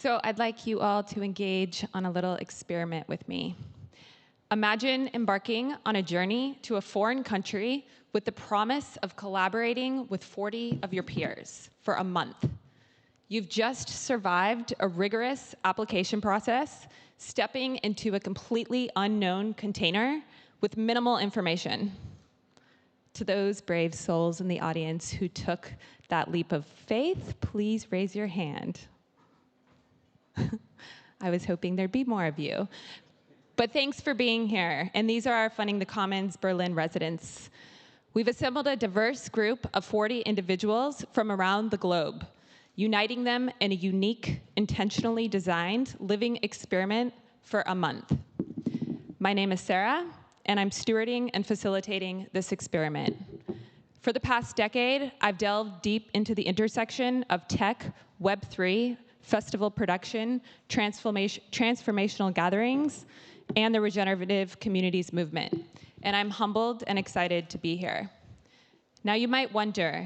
So I'd like you all to engage on a little experiment with me. Imagine embarking on a journey to a foreign country with the promise of collaborating with 40 of your peers for a month. You've just survived a rigorous application process, stepping into a completely unknown container with minimal information. To those brave souls in the audience who took that leap of faith, please raise your hand. I was hoping there'd be more of you. But thanks for being here. And these are our Funding the Commons Berlin residents. We've assembled a diverse group of 40 individuals from around the globe, uniting them in a unique, intentionally designed living experiment for a month. My name is Sarah, and I'm stewarding and facilitating this experiment. For the past decade, I've delved deep into the intersection of tech, Web3, festival production, transformational gatherings, and the regenerative communities movement. And I'm humbled and excited to be here. Now you might wonder,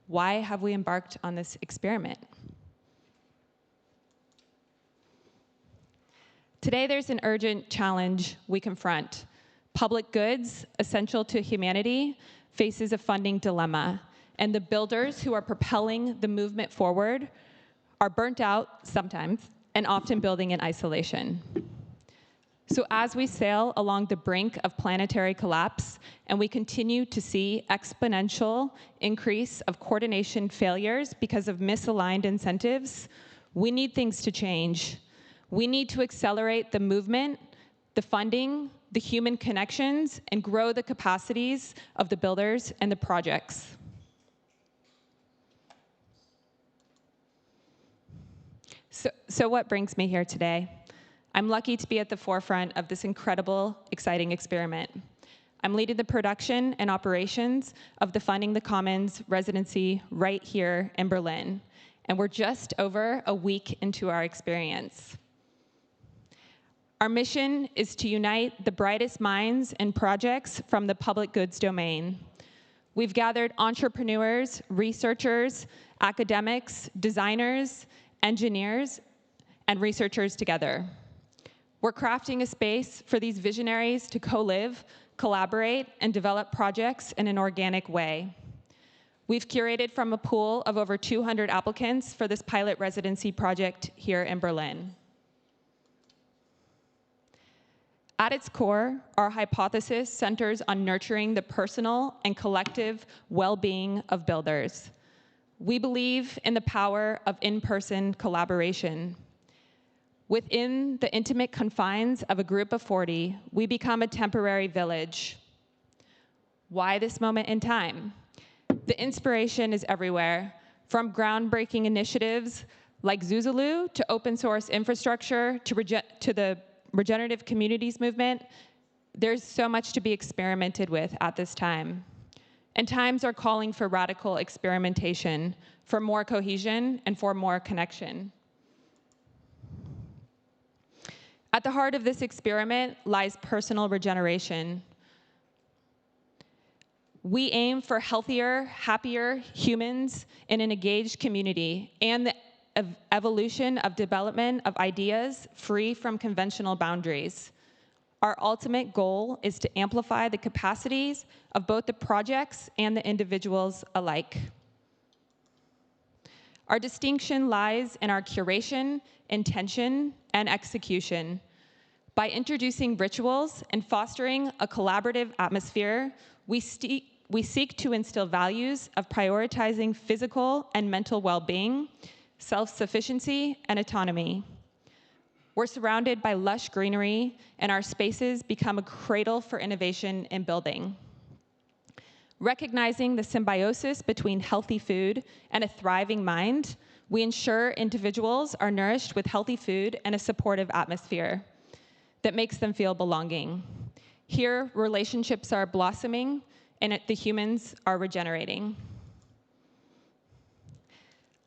why have we embarked on this experiment? Today there's an urgent challenge we confront. Public goods, essential to humanity, faces a funding dilemma, and the builders who are propelling the movement forward are burnt out sometimes and often building in isolation. So as we sail along the brink of planetary collapse and we continue to see exponential increase of coordination failures because of misaligned incentives, we need things to change. We need to accelerate the movement, the funding, the human connections, and grow the capacities of the builders and the projects. So what brings me here today? I'm lucky to be at the forefront of this incredible, exciting experiment. I'm leading the production and operations of the Funding the Commons residency right here in Berlin, and we're just over a week into our experience. Our mission is to unite the brightest minds and projects from the public goods domain. We've gathered entrepreneurs, researchers, academics, designers, engineers, and researchers together. We're crafting a space for these visionaries to co-live, collaborate, and develop projects in an organic way. We've curated from a pool of over 200 applicants for this pilot residency project here in Berlin. At its core, our hypothesis centers on nurturing the personal and collective well-being of builders. We believe in the power of in-person collaboration. Within the intimate confines of a group of 40, we become a temporary village. Why this moment in time? The inspiration is everywhere, from groundbreaking initiatives like Zuzulu to open source infrastructure to the regenerative communities movement. There's so much to be experimented with at this time. And times are calling for radical experimentation, for more cohesion, and for more connection. At the heart of this experiment lies personal regeneration. We aim for healthier, happier humans in an engaged community and the evolution of development of ideas free from conventional boundaries. Our ultimate goal is to amplify the capacities of both the projects and the individuals alike. Our distinction lies in our curation, intention, and execution. By introducing rituals and fostering a collaborative atmosphere, we seek to instill values of prioritizing physical and mental well-being, self-sufficiency, and autonomy. We're surrounded by lush greenery, and our spaces become a cradle for innovation in building. Recognizing the symbiosis between healthy food and a thriving mind, we ensure individuals are nourished with healthy food and a supportive atmosphere that makes them feel belonging. Here, relationships are blossoming, and the humans are regenerating.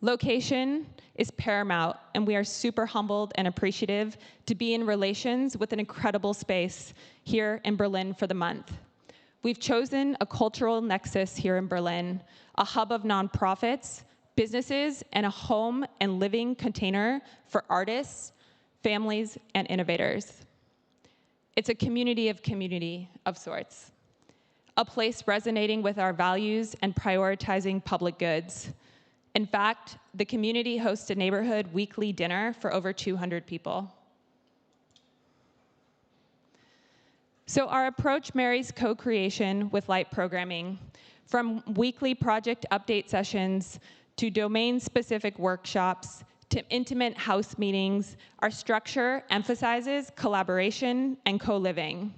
Location is paramount, and we are super humbled and appreciative to be in relations with an incredible space here in Berlin for the month. We've chosen a cultural nexus here in Berlin, a hub of nonprofits, businesses, and a home and living container for artists, families, and innovators. It's a community of sorts, a place resonating with our values and prioritizing public goods. In fact, the community hosts a neighborhood weekly dinner for over 200 people. So our approach marries co-creation with light programming, from weekly project update sessions to domain-specific workshops to intimate house meetings. Our structure emphasizes collaboration and co-living.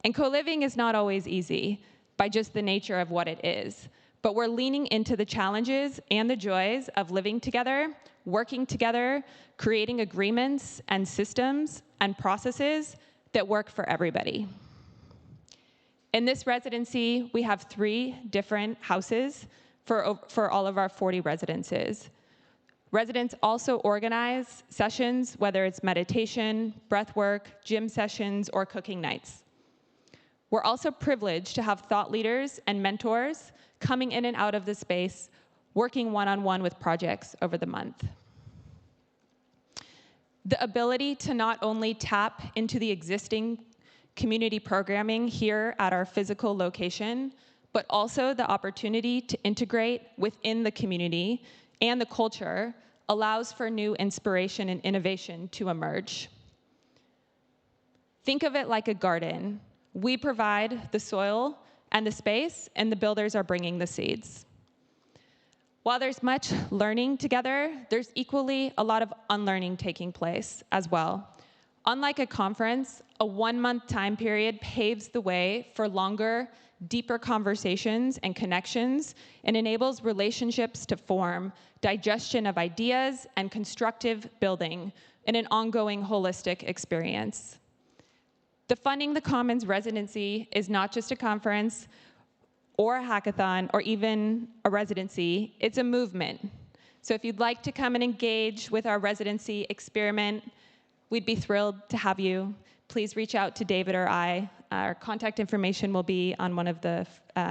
And co-living is not always easy by just the nature of what it is, but we're leaning into the challenges and the joys of living together, working together, creating agreements and systems and processes that work for everybody. In this residency, we have 3 different houses for all of our 40 residences. Residents also organize sessions, whether it's meditation, breath work, gym sessions, or cooking nights. We're also privileged to have thought leaders and mentors coming in and out of the space, working one-on-one with projects over the month. The ability to not only tap into the existing community programming here at our physical location, but also the opportunity to integrate within the community and the culture allows for new inspiration and innovation to emerge. Think of it like a garden. We provide the soil and the space, and the builders are bringing the seeds. While there's much learning together, there's equally a lot of unlearning taking place as well. Unlike a conference, a 1-month time period paves the way for longer, deeper conversations and connections, and enables relationships to form, digestion of ideas, and constructive building in an ongoing holistic experience. The Funding the Commons residency is not just a conference or a hackathon or even a residency, it's a movement. So if you'd like to come and engage with our residency experiment, we'd be thrilled to have you. Please reach out to David or I. Our contact information will be on one of the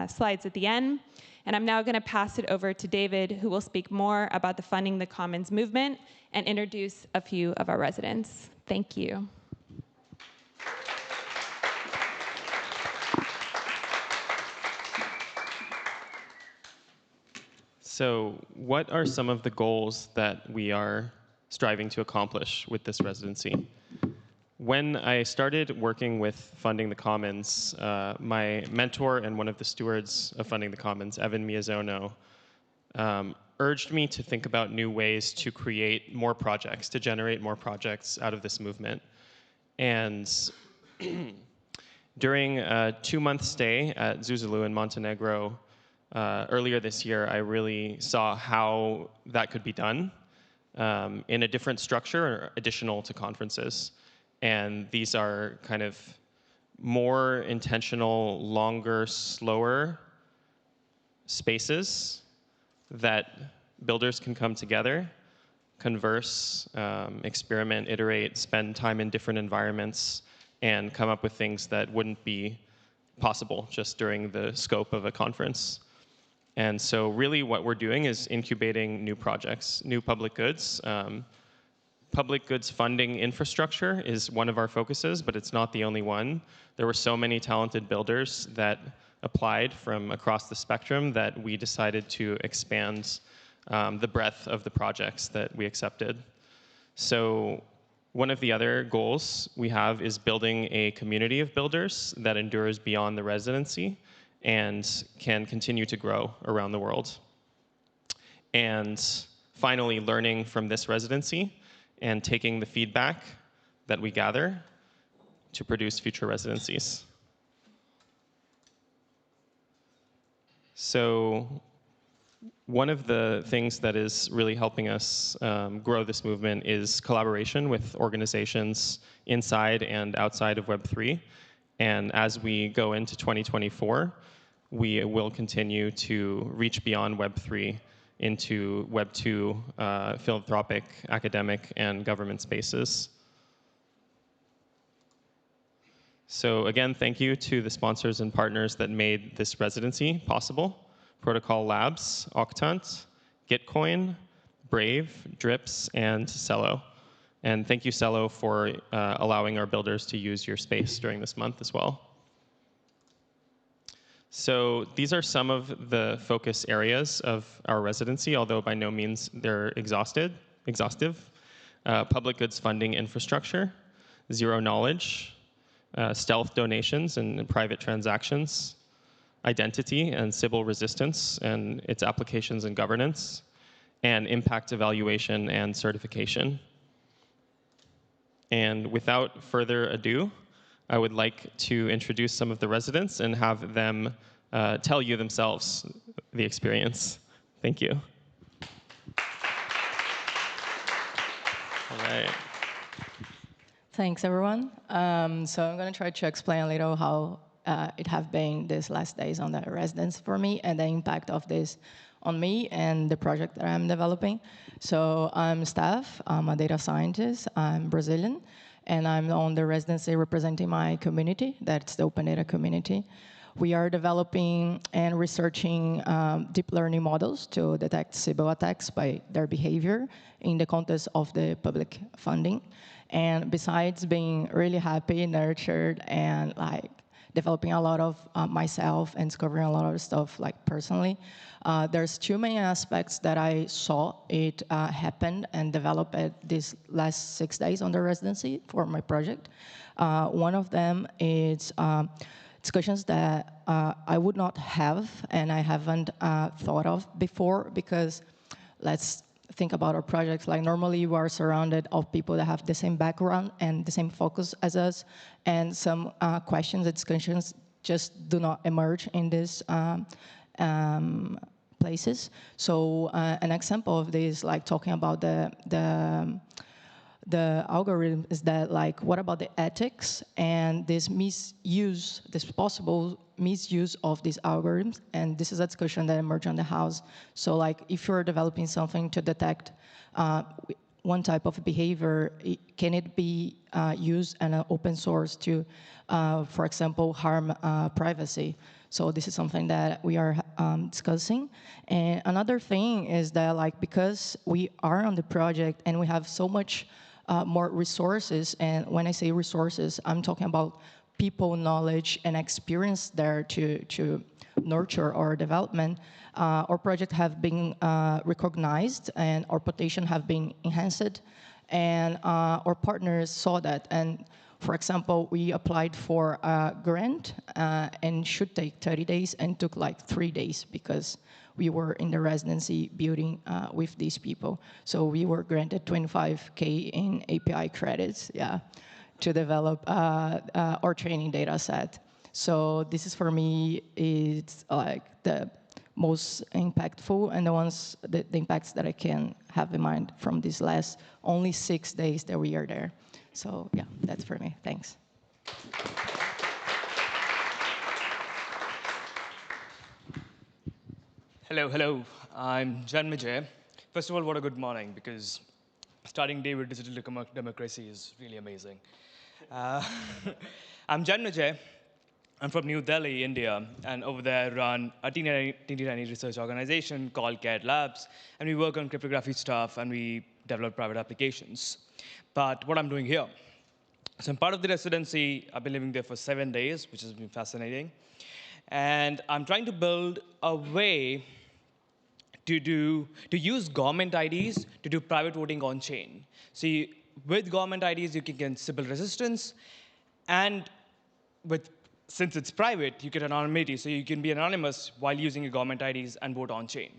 slides at the end. And I'm now going to pass it over to David, who will speak more about the Funding the Commons movement and introduce a few of our residents. Thank you. So what are some of the goals that we are striving to accomplish with this residency? When I started working with Funding the Commons, my mentor and one of the stewards of Funding the Commons, Evan Miyazono, urged me to think about new ways to create more projects, to generate more projects out of this movement. And during a 2-month stay at Zuzulu in Montenegro, earlier this year, I really saw how that could be done in a different structure, additional to conferences. And these are kind of more intentional, longer, slower spaces that builders can come together, converse, experiment, iterate, spend time in different environments, and come up with things that wouldn't be possible just during the scope of a conference. And so really what we're doing is incubating new projects, new public goods. Public goods funding infrastructure is one of our focuses, but it's not the only one. There were so many talented builders that applied from across the spectrum that we decided to expand the breadth of the projects that we accepted. So one of the other goals we have is building a community of builders that endures beyond the residency and can continue to grow around the world. And finally, learning from this residency and taking the feedback that we gather to produce future residencies. So one of the things that is really helping us grow this movement is collaboration with organizations inside and outside of Web3. And as we go into 2024, we will continue to reach beyond Web3 into Web 2, philanthropic, academic, and government spaces. So again, thank you to the sponsors and partners that made this residency possible: Protocol Labs, Octant, Gitcoin, Brave, Drips, and Cello. And thank you, Cello, for allowing our builders to use your space during this month as well. So these are some of the focus areas of our residency, although by no means they're exhaustive. Public goods funding infrastructure, zero knowledge, stealth donations and private transactions, identity and Sybil resistance and its applications and governance, and impact evaluation and certification. And without further ado, I would like to introduce some of the residents and have them tell you themselves the experience. Thank you. All right. Thanks, everyone. So I'm going to try to explain a little how it have been these last days on the residence for me and the impact of this on me and the project that I'm developing. So I'm Steph, I'm a data scientist, I'm Brazilian, and I'm on the residency representing my community, that's the open data community. We are developing and researching deep learning models to detect Sybil attacks by their behavior in the context of the public funding. And besides being really happy, nurtured, and like developing a lot of myself and discovering a lot of stuff like personally, there's two main aspects that I saw it happen and develop at these last 6 days on the residency for my project. One of them is discussions that I would not have and I haven't thought of before, because let's think about our projects. Like normally you are surrounded of people that have the same background and the same focus as us, and some questions and discussions just do not emerge in these places. So an example of this, like talking about the algorithm, is that like, what about the ethics and this misuse, this possible misuse of these algorithms? And this is a discussion that emerged on the house. So like, if you're developing something to detect one type of behavior, can it be used in an open source to, for example, harm privacy? So this is something that we are discussing. And another thing is that, like, because we are on the project and we have so much more resources, and when I say resources, I'm talking about people, knowledge, and experience there to nurture our development. Our project have been recognized and our potential have been enhanced, and our partners saw that. And for example, we applied for a grant and should take 30 days and took like 3 days because we were in the residency building with these people. So we were granted 25K in API credits, yeah, to develop our training data set. So this is, for me, it's like the most impactful and the impacts that I can have in mind from these last only 6 days that we are there. So yeah, that's for me. Thanks. Hello, hello. I'm Janmijay. First of all, what a good morning, because starting day with digital democracy is really amazing. I'm Janmijay. I'm from New Delhi, India, and over there I run a teeny tiny research organization called CAD Labs, and we work on cryptography stuff, and we develop private applications. But what I'm doing here, so I'm part of the residency. I've been living there for 7 days, which has been fascinating. And I'm trying to build a way to use government IDs to do private voting on chain. See, with government IDs, you can get Sybil resistance, and since it's private, you get anonymity, so you can be anonymous while using your government IDs and vote on chain.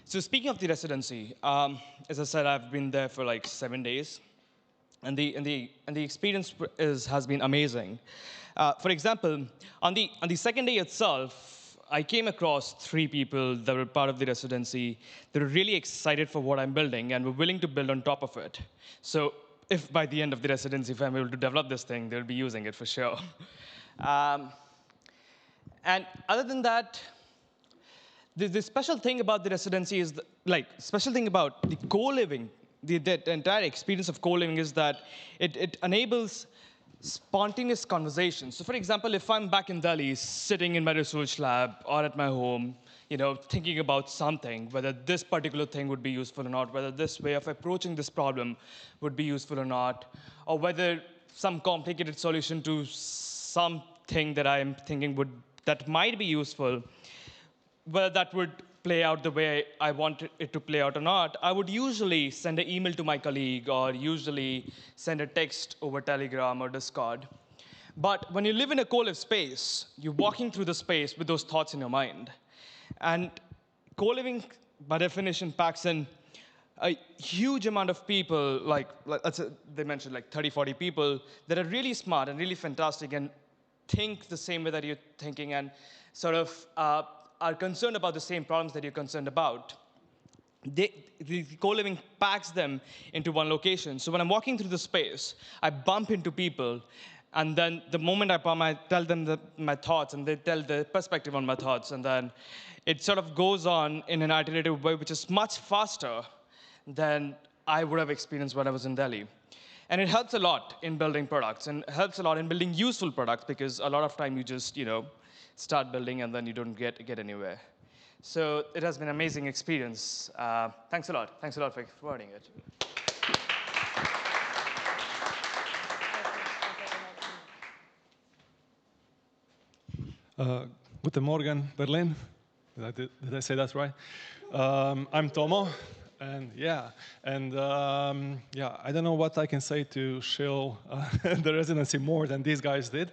So speaking of the residency, as I said, I've been there for like 7 days, and the experience has been amazing. For example, on the second day itself, I came across 3 people that were part of the residency that were really excited for what I'm building and were willing to build on top of it. So if by the end of the residency, if I'm able to develop this thing, they'll be using it for sure. And other than that, the special thing about the residency is, special thing about the co-living, the entire experience of co-living is that it enables spontaneous conversations. So for example, if I'm back in Delhi, sitting in my research lab or at my home, thinking about something, whether this particular thing would be useful or not, whether this way of approaching this problem would be useful or not, or whether some complicated solution to something that I'm thinking that might be useful, whether that would play out the way I want it to play out or not, I would usually send an email to my colleague or usually send a text over Telegram or Discord. But when you live in a co-live space, you're walking through the space with those thoughts in your mind. And co-living, by definition, packs in a huge amount of people, like let's say they mentioned like 30, 40 people that are really smart and really fantastic and think the same way that you're thinking and sort of are concerned about the same problems that you're concerned about. The co-living packs them into one location. So when I'm walking through the space, I bump into people, and then the moment I bump, I tell them my thoughts, and they tell their perspective on my thoughts, and then it sort of goes on in an iterative way, which is much faster than I would have experienced when I was in Delhi. And it helps a lot in building products, and helps a lot in building useful products, because a lot of time you just, start building and then you don't get anywhere. So it has been an amazing experience. Thanks a lot. Thanks a lot for forwarding it. Guten Morgen, Berlin. Did I say that right? I'm Tomo, and yeah, I don't know what I can say to shill the residency more than these guys did.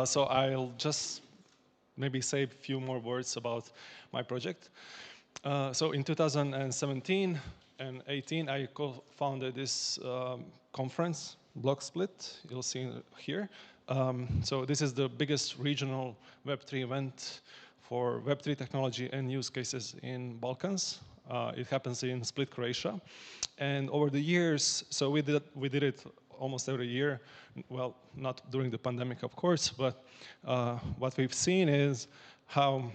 So I'll just maybe say a few more words about my project. So in 2017 and 18, I co-founded this conference, Block Split. You'll see it here. So this is the biggest regional Web3 event for Web3 technology and use cases in Balkans. It happens in Split, Croatia. And over the years, so we did it almost every year. Well, not during the pandemic, of course, but what we've seen is how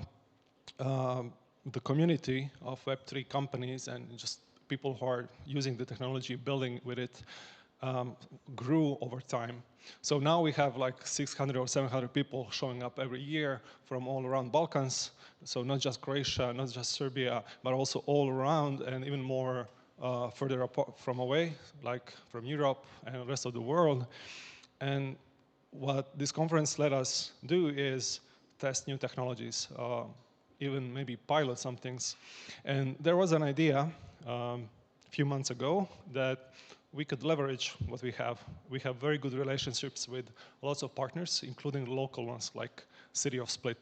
the community of Web3 companies and just people who are using the technology, building with it, grew over time. So now we have like 600 or 700 people showing up every year from all around Balkans. So not just Croatia, not just Serbia, but also all around and even more further apart from away, like from Europe and the rest of the world. And what this conference let us do is test new technologies, even maybe pilot some things. And there was an idea a few months ago that we could leverage what we have. We have very good relationships with lots of partners, including local ones like City of Split.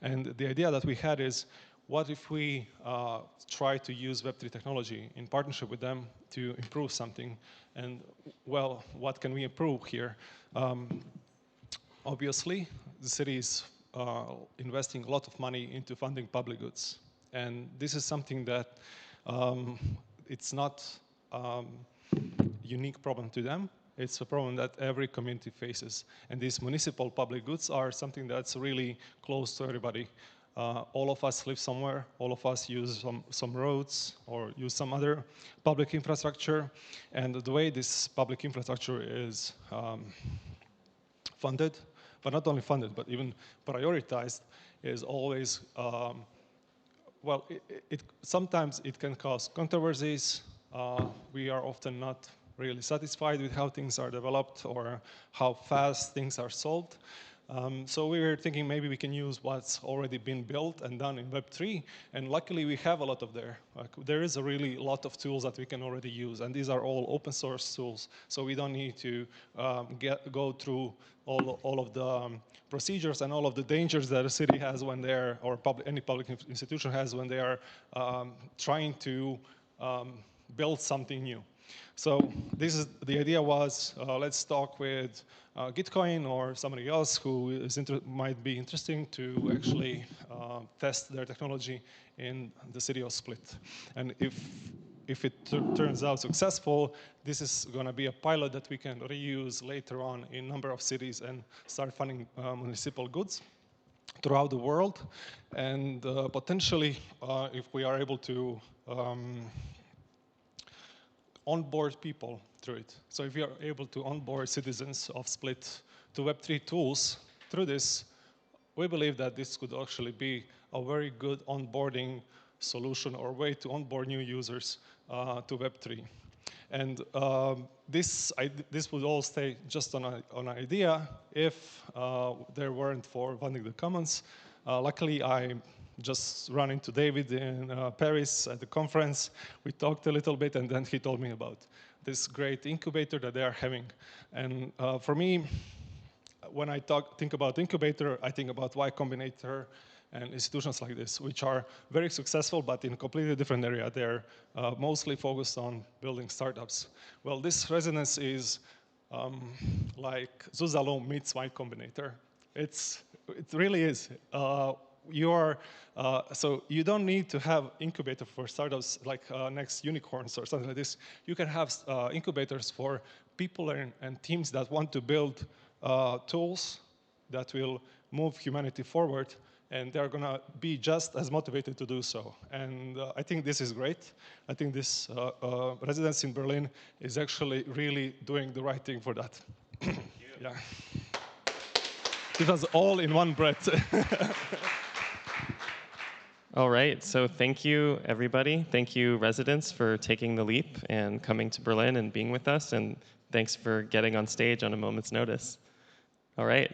And the idea that we had is, what if we try to use Web3 technology in partnership with them to improve something? And well, what can we improve here? Obviously, the city is investing a lot of money into funding public goods. And this is something that it's not unique problem to them. It's a problem that every community faces. And these municipal public goods are something that's really close to everybody. All of us live somewhere. All of us use some roads or use some other public infrastructure. And the way this public infrastructure is funded, but not only funded, but even prioritized, is always, well, sometimes it can cause controversies. We are often not really satisfied with how things are developed or how fast things are solved. So we were thinking maybe we can use what's already been built and done in Web3, and luckily we have a lot of there. There is a really lot of tools that we can already use, and these are all open source tools, so we don't need to go through all of the procedures and all of the dangers that a city has when they're, or any public institution has when they are trying to build something new. So the idea was, let's talk with Gitcoin or somebody else who might be interesting to actually test their technology in the city of Split. And if it turns out successful, this is going to be a pilot that we can reuse later on in a number of cities and start funding municipal goods throughout the world. And potentially, if we are able to onboard people through it. So if we are able to onboard citizens of Split to Web3 tools through this, we believe that this could actually be a very good onboarding solution or way to onboard new users to Web3. And this would all stay just on an idea if there weren't for funding the commons. Luckily, I just ran into David in Paris at the conference. We talked a little bit, and then he told me about this great incubator that they are having. And for me, when I think about incubator, I think about Y Combinator and institutions like this, which are very successful, but in a completely different area. They're mostly focused on building startups. Well, this Residency is like Zuzalo meets Y Combinator. It really is. So you don't need to have incubator for startups like next unicorns or something like this. You can have incubators for people and teams that want to build tools that will move humanity forward, and they're going to be just as motivated to do so. And I think this is great. I think this Residency in Berlin is actually really doing the right thing for that. Yeah. It was all in one breath. All right, so thank you, everybody. Thank you, residents, for taking the leap and coming to Berlin and being with us. And thanks for getting on stage on a moment's notice. All right.